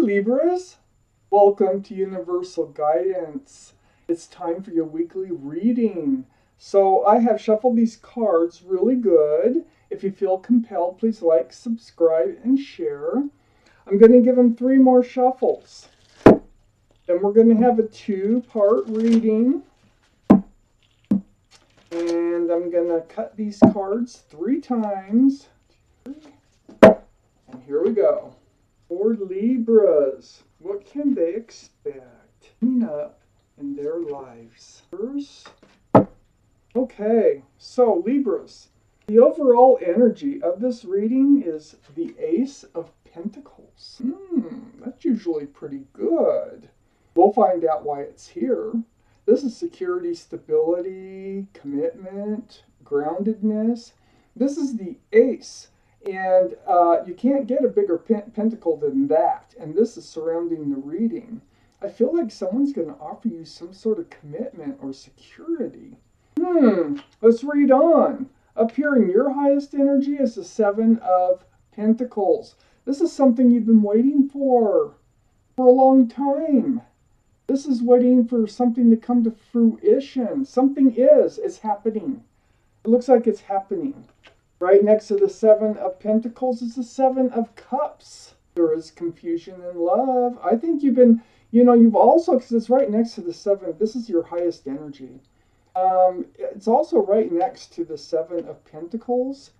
Libras, welcome to Universal Guidance. It's time for your weekly reading. So I have shuffled these cards really good. If you feel compelled, please like, subscribe, and share. I'm going to give them 3 more shuffles. Then we're going to have a 2-part reading. And I'm going to cut these cards 3 times. And here we go. For Libras, what can they expect coming up in their lives? First, okay, so Libras, the overall energy of this reading is the Ace of Pentacles. That's usually pretty good. We'll find out why it's here. This is security, stability, commitment, groundedness. This is the Ace. And you can't get a bigger pentacle than that. And this is surrounding the reading. I feel like someone's going to offer you some sort of commitment or security. Let's read on. Up here in your highest energy is the 7 of Pentacles. This is something you've been waiting for a long time. This is waiting for something to come to fruition. Something it's happening. It looks like it's happening. Right next to the 7 of Pentacles is the 7 of Cups. There is confusion in love. I think you've been, you've also, because it's right next to the 7, this is your highest energy. It's also right next to the 7 of Pentacles.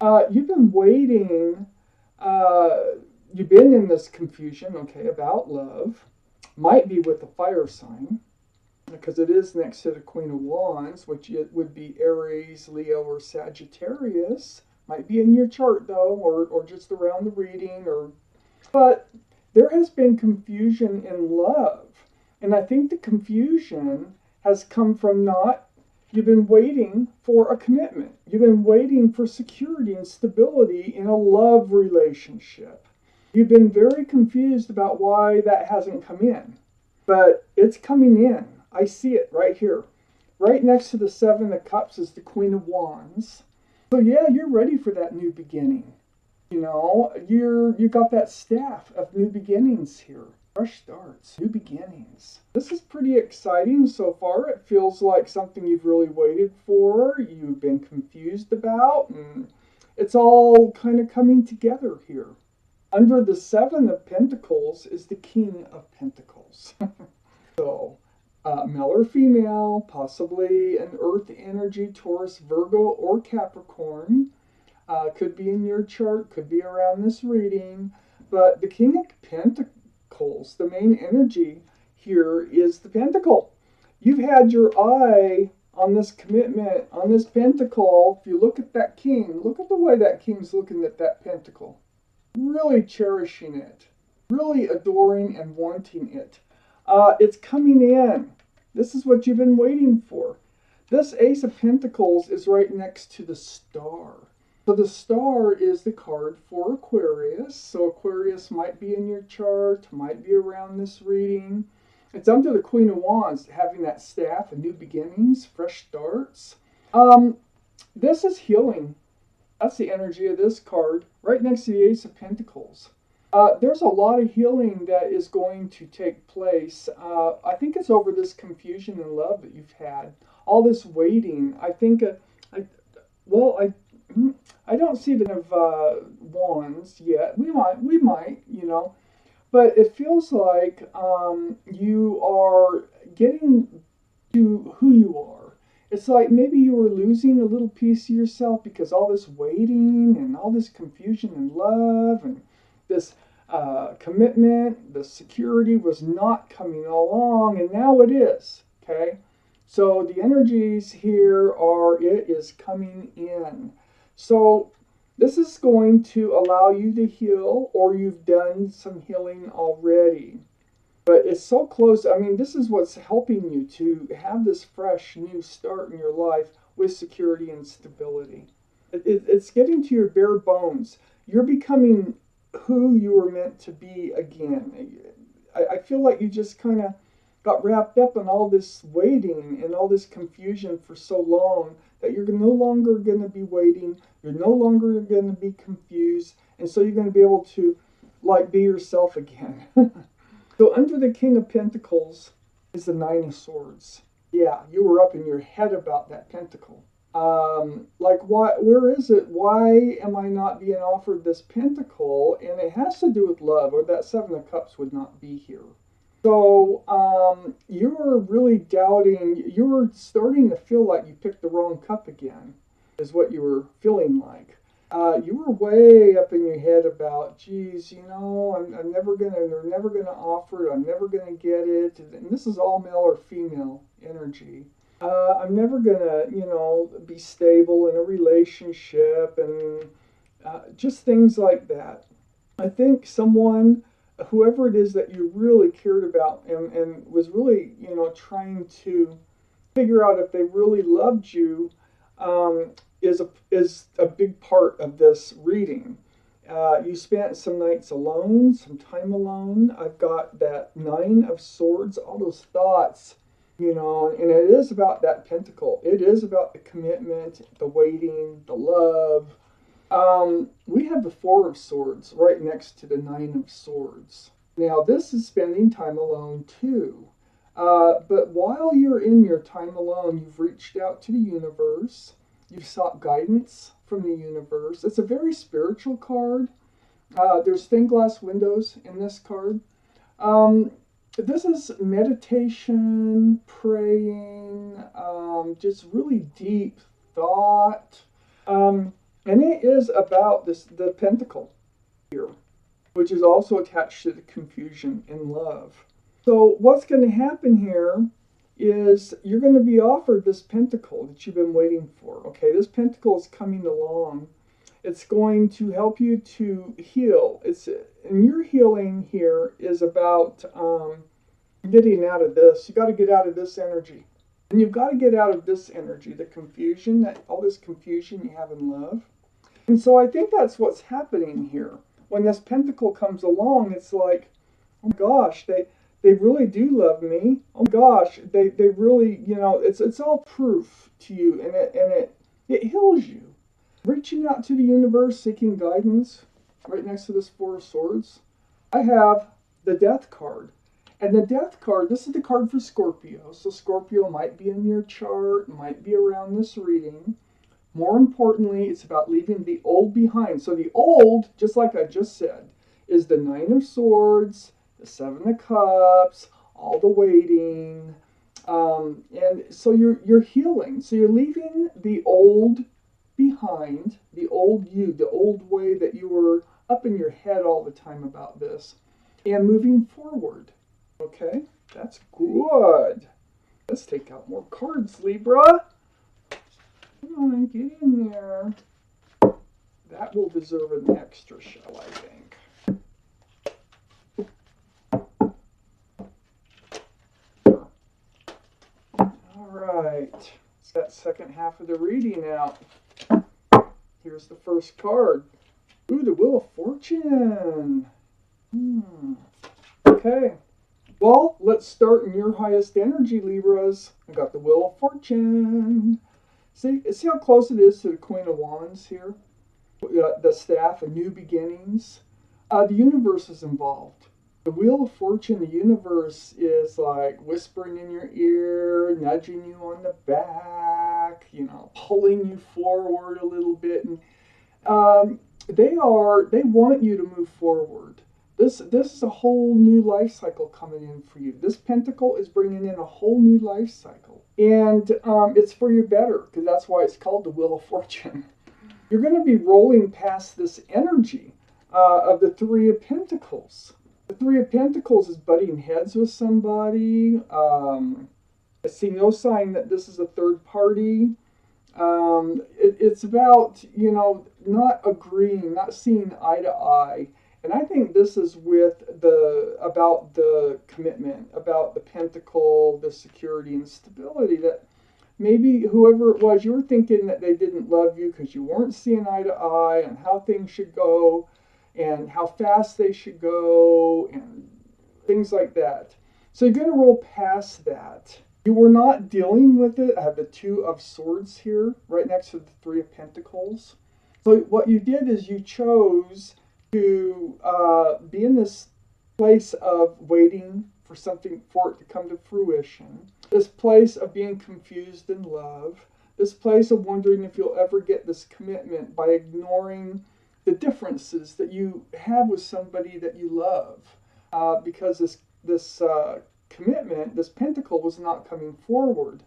You've been waiting, you've been in this confusion, okay, about love. Might be with the fire sign, because it is next to the Queen of Wands, which it would be Aries, Leo, or Sagittarius. Might be in your chart, though, or just around the reading. But there has been confusion in love. And I think the confusion has come from you've been waiting for a commitment. You've been waiting for security and stability in a love relationship. You've been very confused about why that hasn't come in. But it's coming in. I see it right here. Right next to the 7 of Cups is the Queen of Wands. So yeah, you're ready for that new beginning. You got that staff of new beginnings here. Fresh starts, new beginnings. This is pretty exciting so far. It feels like something you've really waited for, you've been confused about, and it's all kind of coming together here. Under the 7 of Pentacles is the King of Pentacles. So, male or female, possibly an earth energy, Taurus, Virgo, or Capricorn. Could be in your chart, could be around this reading. But the King of Pentacles, the main energy here is the Pentacle. You've had your eye on this commitment, on this Pentacle. If you look at that King, look at the way that King's looking at that Pentacle. Really cherishing it. Really adoring and wanting it. It's coming in. This is what you've been waiting for. This Ace of Pentacles is right next to the Star. So the Star is the card for Aquarius. So Aquarius might be in your chart, might be around this reading. It's under the Queen of Wands, having that staff of new beginnings, fresh starts. This is healing. That's the energy of this card, right next to the Ace of Pentacles. There's a lot of healing that is going to take place. I think it's over this confusion and love that you've had. All this waiting. I think, I don't see the Wands yet. We might, But it feels like you are getting to who you are. It's like maybe you were losing a little piece of yourself because all this waiting and all this confusion and love and this commitment, the security was not coming along, and now it is, okay? So the energies here it is coming in. So this is going to allow you to heal, or you've done some healing already. But it's so close. I mean, this is what's helping you to have this fresh new start in your life with security and stability. It's getting to your bare bones. You're becoming who you were meant to be again. I feel like you just kind of got wrapped up in all this waiting and all this confusion for so long that you're no longer going to be waiting. You're no longer going to be confused. And so you're going to be able to like be yourself again. So under the King of Pentacles is the Nine of Swords. Yeah, you were up in your head about that pentacle. Like, why? Where is it? Why am I not being offered this pentacle? And it has to do with love, or that Seven of Cups would not be here. So you were really doubting. You were starting to feel like you picked the wrong cup again, is what you were feeling like. You were way up in your head about, geez, you know, I'm never gonna, they're never gonna offer it. I'm never gonna get it. And this is all male or female energy. I'm never gonna, you know, be stable in a relationship, and just things like that. I think someone, whoever it is that you really cared about and was really, you know, trying to figure out if they really loved you, is a big part of this reading. You spent some nights alone, some time alone. I've got that Nine of Swords, all those thoughts, you know, and it is about that pentacle. It is about the commitment, the waiting, the love. We have the Four of Swords right next to the Nine of Swords. Now, this is spending time alone too. But while you're in your time alone, you've reached out to the universe. You've sought guidance from the universe. It's a very spiritual card. There's stained glass windows in this card. This is meditation, praying, just really deep thought. And it is about the pentacle here, which is also attached to the confusion in love. So what's going to happen here is you're going to be offered this pentacle that you've been waiting for. Okay, this pentacle is coming along. It's going to help you to heal. And your healing here is about getting out of this. You got to get out of this energy. And you've got to get out of this energy, the confusion, all this confusion you have in love. And so I think that's what's happening here. When this pentacle comes along, it's like, oh my gosh, they really do love me. Oh gosh, they really, you know, it's all proof to you, and it heals you. Reaching out to the universe, seeking guidance, right next to this Four of Swords, I have the Death card. And the Death card, this is the card for Scorpio. So Scorpio might be in your chart, might be around this reading. More importantly, it's about leaving the old behind. So the old, just like I just said, is the Nine of Swords, the Seven of Cups, all the waiting, and so you're healing. So you're leaving the old behind, the old you, the old way that you were up in your head all the time about this, and moving forward. Okay, that's good. Let's take out more cards, Libra. Come on, get in there. That will deserve an extra show, I think. Alright, it's that second half of the reading out. Here's the first card. Ooh, the Wheel of Fortune. Okay, well, let's start in your highest energy, Libras. I got the Wheel of Fortune. See how close it is to the Queen of Wands here? The staff, a new beginnings. The universe is involved. The Wheel of Fortune, the universe is like whispering in your ear, nudging you on the back, you know, pulling you forward a little bit. And they want you to move forward. This is a whole new life cycle coming in for you. This pentacle is bringing in a whole new life cycle. And it's for your better, because that's why it's called the Wheel of Fortune. You're going to be rolling past this energy of the Three of Pentacles. The Three of Pentacles is butting heads with somebody. I see no sign that this is a third party. It's about, you know, not agreeing, not seeing eye to eye. And I think this is about the commitment, about the pentacle, the security and stability, that maybe whoever it was, you were thinking that they didn't love you because you weren't seeing eye to eye on how things should go and how fast they should go and things like that. So you're going to roll past that. You were not dealing with it. I have the Two of Swords here right next to the Three of Pentacles. So what you did is you chose to be in this place of waiting for something, for it to come to fruition, this place of being confused in love, this place of wondering if you'll ever get this commitment by ignoring the differences that you have with somebody that you love, because this commitment, this pentacle, was not coming forward.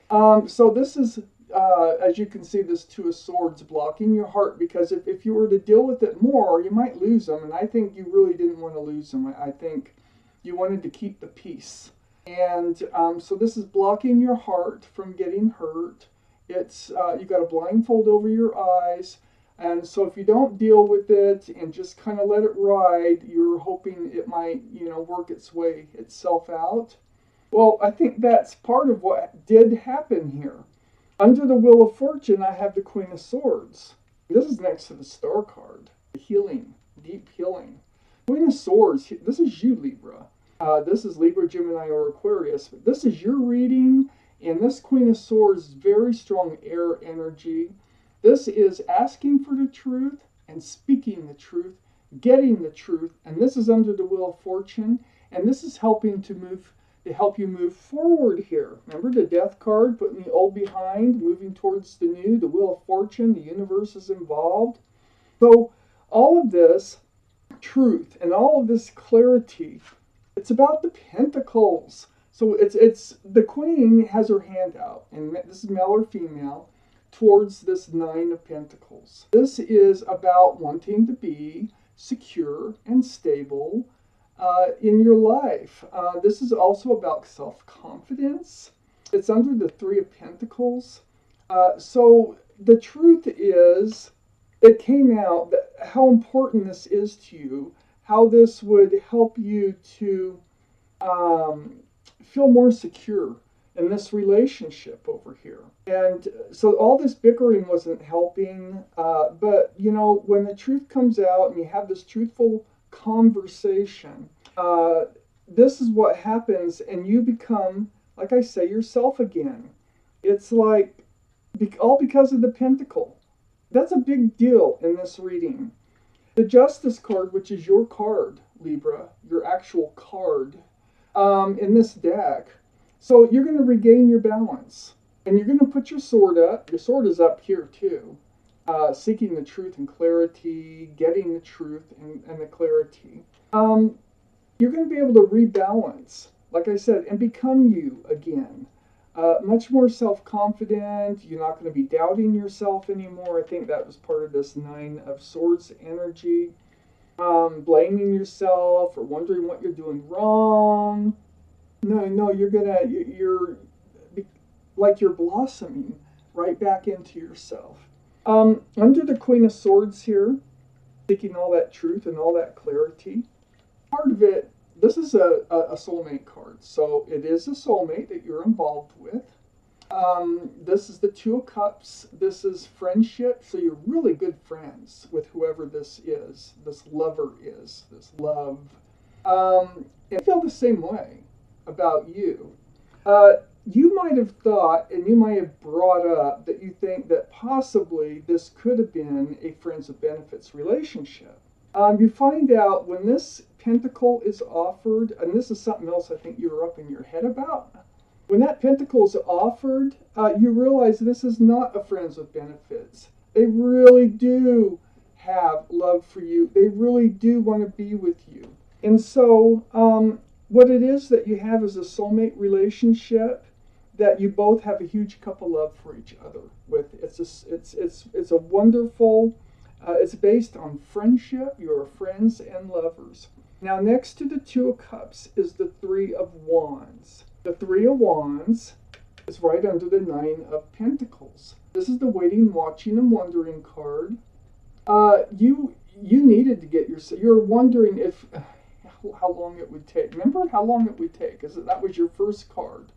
So this is, as you can see, this Two of Swords blocking your heart, because if you were to deal with it more, you might lose them. And I think you really didn't want to lose them. I think you wanted to keep the peace. And so this is blocking your heart from getting hurt. It's you got a blindfold over your eyes. And so if you don't deal with it and just kind of let it ride, you're hoping it might, work its way itself out. Well, I think that's part of what did happen here. Under the Wheel of Fortune, I have the Queen of Swords. This is next to the Star card. Healing, deep healing. Queen of Swords, this is you, Libra. This is Libra, Gemini, or Aquarius. But this is your reading, and this Queen of Swords is very strong air energy. This is asking for the truth and speaking the truth, getting the truth, and this is under the Wheel of Fortune, and this is helping to help you move forward here. Remember the Death card, putting the old behind, moving towards the new, the Wheel of Fortune, the universe is involved. So all of this truth and all of this clarity, it's about the Pentacles. So it's the Queen has her hand out, and this is male or female, towards this Nine of Pentacles. This is about wanting to be secure and stable in your life. This is also about self-confidence. It's under the Three of Pentacles. So the truth is, it came out that how important this is to you, how this would help you to feel more secure in this relationship over here. And so all this bickering wasn't helping, but when the truth comes out and you have this truthful conversation, this is what happens, and you become, like I say, yourself again. It's like all because of the Pentacle. That's a big deal in this reading. The Justice card, which is your card, Libra, your actual card, in this deck. So you're going to regain your balance, and you're going to put your sword up. Your sword is up here too, seeking the truth and clarity, getting the truth and the clarity. You're going to be able to rebalance, like I said, and become you again. Much more self-confident. You're not going to be doubting yourself anymore. I think that was part of this Nine of Swords energy. Blaming yourself or wondering what you're doing wrong. No, you're like you're blossoming right back into yourself. Under the Queen of Swords here, seeking all that truth and all that clarity. Part of it, this is a soulmate card. So it is a soulmate that you're involved with. This is the Two of Cups. This is friendship. So you're really good friends with whoever this is, this lover is, this love. And I feel the same way about you. You might have thought, and you might have brought up, that you think that possibly this could have been a friends with benefits relationship. You find out when this pentacle is offered, and this is something else I think you were up in your head about. When that pentacle is offered, you realize this is not a friends with benefits. They really do have love for you. They really do want to be with you. And so what it is that you have is a soulmate relationship that you both have a huge cup of love for each other with. It's a wonderful, it's based on friendship. You're friends and lovers. Now next to the Two of Cups is the Three of Wands. The Three of Wands is right under the Nine of Pentacles. This is the waiting, watching, and wondering card. You needed to get you're wondering if how long it would take. Remember how long it would take? That was your first card.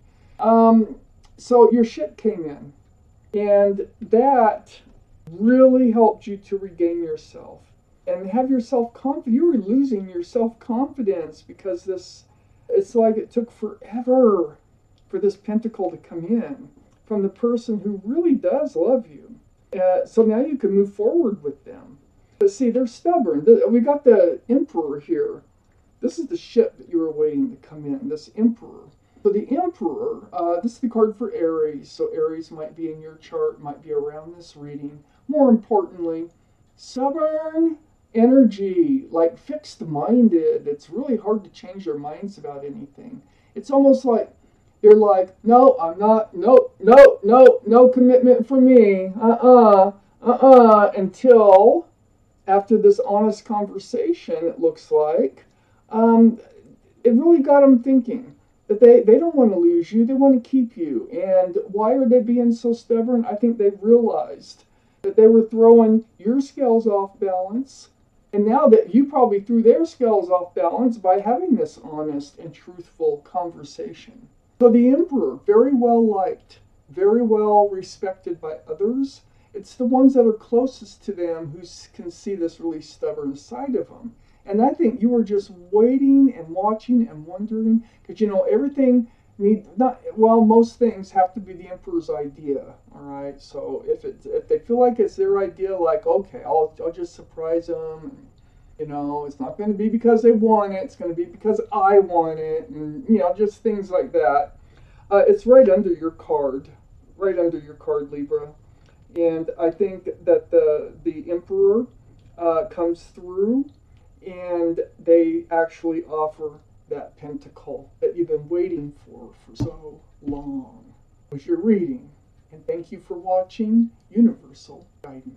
So your ship came in, and that really helped you to regain yourself and have your self-confidence. You were losing your self-confidence because it's like it took forever for this pentacle to come in from the person who really does love you. So now you can move forward with them. But see, they're stubborn. We got the Emperor here. This is the ship that you were waiting to come in, this Emperor. So the Emperor, this is the card for Aries. So Aries might be in your chart, might be around this reading. More importantly, stubborn energy, like fixed-minded. It's really hard to change their minds about anything. It's almost like they're like, no, I'm not, no, no, no, no commitment for me. Until after this honest conversation, it looks like, um, it really got them thinking that they don't want to lose you, they want to keep you. And why are they being so stubborn? I think they've realized that they were throwing your scales off balance. And now that you probably threw their scales off balance by having this honest and truthful conversation. So the Emperor, very well liked, very well respected by others. It's the ones that are closest to them who can see this really stubborn side of them. And I think you were just waiting and watching and wondering, because everything most things have to be the Emperor's idea. All right, so if they feel like it's their idea, like, okay, I'll just surprise them. It's not going to be because they want it. It's going to be because I want it, and just things like that. It's right under your card, Libra. And I think that the Emperor comes through, and they actually offer that pentacle that you've been waiting for so long. It was your reading, and thank you for watching Universal Guidance.